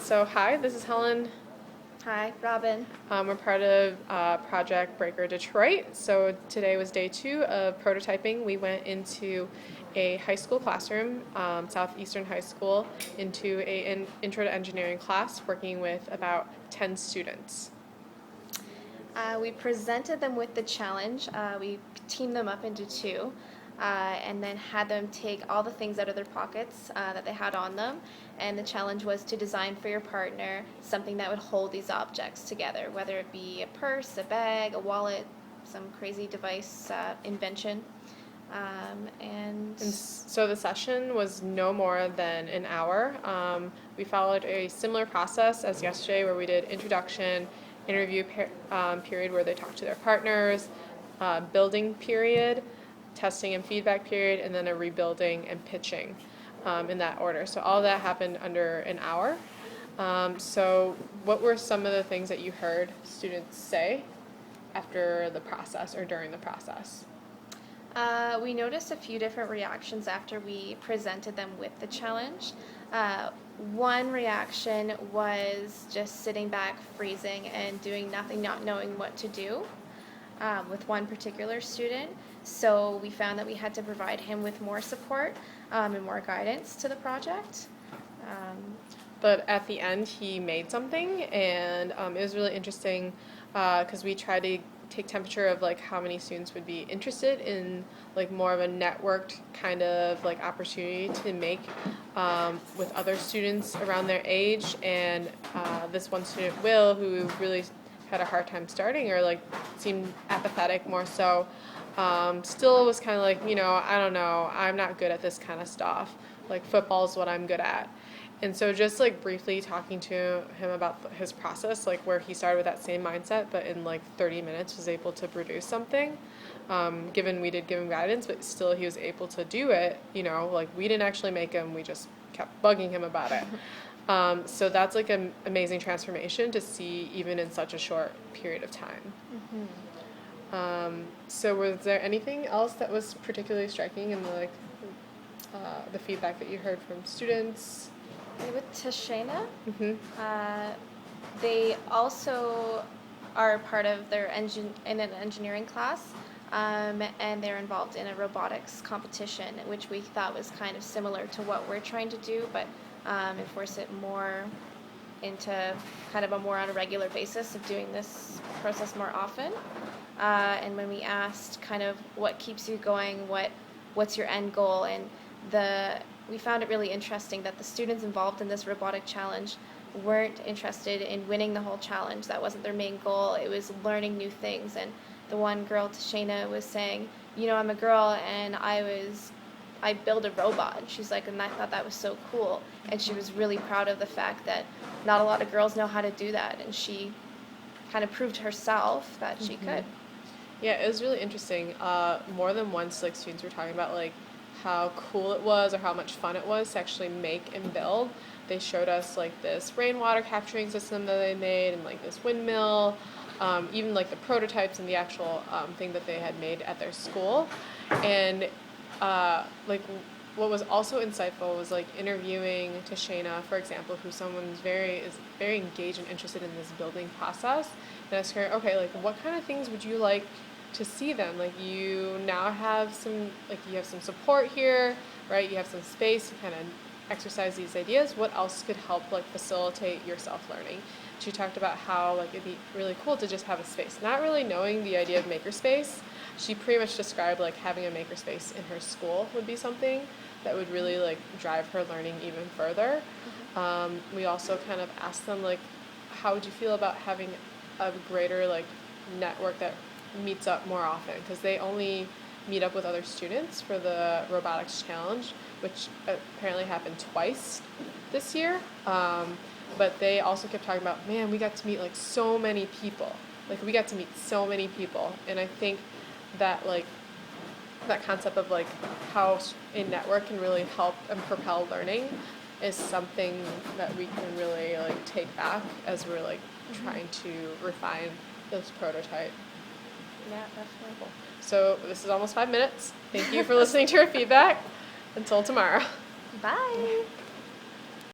So hi, this is Helen. Hi, Robin. We're part of Project Breaker Detroit. So today was day 2 of prototyping. We went into a high school classroom, Southeastern High School, into an intro to engineering class, working with about 10 students. We presented them with the challenge. We teamed them up into two and then had them take all the things out of their pockets that they had on them. And the challenge was to design for your partner something that would hold these objects together, whether it be a purse, a bag, a wallet, some crazy device invention. And so the session was no more than an hour. We followed a similar process as yesterday, where we did introduction, interview period where they talked to their partners, building period, testing and feedback period, and then a rebuilding and pitching in that order. So all that happened under an hour. So what were some of the things that you heard students say after the process or during the process? We noticed a few different reactions after we presented them with the challenge. One reaction was just sitting back, freezing, and doing nothing, not knowing what to do with one particular student. So we found that we had to provide him with more support and more guidance to the project. But at the end, he made something, and it was really interesting because we tried to take temperature of like how many students would be interested in like more of a networked kind of like opportunity to make with other students around their age. And this one student, Will, who really had a hard time starting or like seemed apathetic more so, still was kind of like, I don't know, I'm not good at this kind of stuff. Like football is what I'm good at. And so just like briefly talking to him about his process, like where he started with that same mindset, but in like 30 minutes was able to produce something. Given we did give him guidance, but still he was able to do it, like we didn't actually make him, we just kept bugging him about it. So that's like an amazing transformation to see even in such a short period of time. Mm-hmm. So was there anything else that was particularly striking in the feedback that you heard from students? With Tashana, Mm-hmm. they also are part of their in an engineering class, and they're involved in a robotics competition, which we thought was kind of similar to what we're trying to do, but enforce it more into kind of a more on a regular basis of doing this process more often. And when we asked kind of what keeps you going, what's your end goal, and we found it really interesting that the students involved in this robotic challenge weren't interested in winning the whole challenge. That wasn't their main goal. It was learning new things. And the one girl, Tashana, was saying, I'm a girl and I build a robot. And she's like, and I thought that was so cool. And she was really proud of the fact that not a lot of girls know how to do that. And she kind of proved herself that she could. Yeah, it was really interesting. More than once, like students were talking about like how cool it was or how much fun it was to actually make and build. They showed us like this rainwater capturing system that they made and like this windmill, even like the prototypes and the actual thing that they had made at their school. And like what was also insightful was like interviewing Tashana, for example, who is very engaged and interested in this building process, and ask her, okay, like what kind of things would you like to see them? Like you now have some support here, right? You have some space to kind of exercise these ideas. What else could help like facilitate your self-learning? She talked about how like it'd be really cool to just have a space. Not really knowing the idea of makerspace, she pretty much described like having a makerspace in her school would be something that would really like drive her learning even further. We also kind of asked them like, how would you feel about having a greater like network that meets up more often, because they only meet up with other students for the robotics challenge, which apparently happened twice this year. But they also kept talking about, man, we got to meet like so many people. And I think that like that concept of like how a network can really help and propel learning is something that we can really like take back as we're like trying to refine this prototype. Yeah, definitely. So this is almost 5 minutes. Thank you for listening to our feedback. Until tomorrow. Bye.